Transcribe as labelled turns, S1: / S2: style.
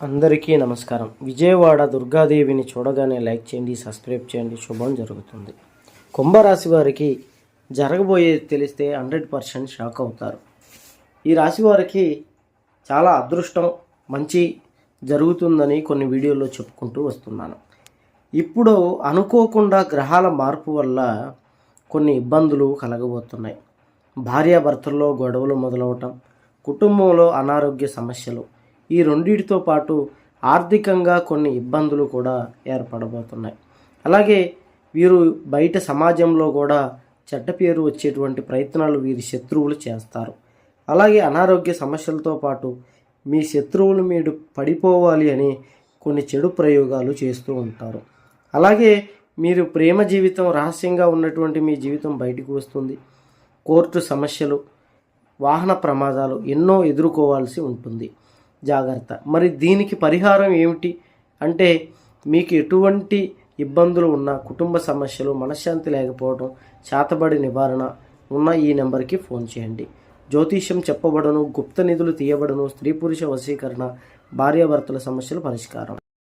S1: అందరికీ నమస్కారం. విజయవాడ దుర్గాదేవిని చూడగానే లైక్ చేయండి, సబ్స్క్రైబ్ చేయండి. శుభం జరుగుతుంది. కుంభరాశి వారికి జరగబోయేది తెలిస్తే 100% షాక్ అవుతారు. ఈ రాశి వారికి చాలా అదృష్టం, మంచి జరుగుతుందని కొన్ని వీడియోల్లో చెప్పుకుంటూ వస్తున్నాను. ఇప్పుడు అనుకోకుండా గ్రహాల మార్పు వల్ల కొన్ని ఇబ్బందులు కలగబోతున్నాయి. భార్యాభర్తల్లో గొడవలు మొదలవటం, కుటుంబంలో అనారోగ్య సమస్యలు, ఈ రెండింటితో పాటు ఆర్థికంగా కొన్ని ఇబ్బందులు కూడా ఏర్పడబోతున్నాయి. అలాగే వీరు బయట సమాజంలో కూడా చెడ్డ పేరు వచ్చేటువంటి ప్రయత్నాలు వీరి శత్రువులు చేస్తారు. అలాగే అనారోగ్య సమస్యలతో పాటు మీ శత్రువులు మీరు పడిపోవాలి అని కొన్ని చెడు ప్రయోగాలు చేస్తూ ఉంటారు. అలాగే మీరు ప్రేమ జీవితం రహస్యంగా ఉన్నటువంటి మీ జీవితం బయటకు వస్తుంది. కోర్టు సమస్యలు, వాహన ప్రమాదాలు ఎన్నో ఎదుర్కోవాల్సి ఉంటుంది. జాగ్రత్త. మరి దీనికి పరిహారం ఏమిటి అంటే, మీకు ఎటువంటి ఇబ్బందులు ఉన్నా, కుటుంబ సమస్యలు, మనశ్శాంతి లేకపోవడం, చేతబడి నివారణ ఉన్న ఈ నెంబర్కి ఫోన్ చేయండి. జ్యోతిష్యం చెప్పబడను, గుప్త నిధులు తీయబడను, స్త్రీ పురుష వశీకరణ, భార్యాభర్తల సమస్యలు పరిష్కారం.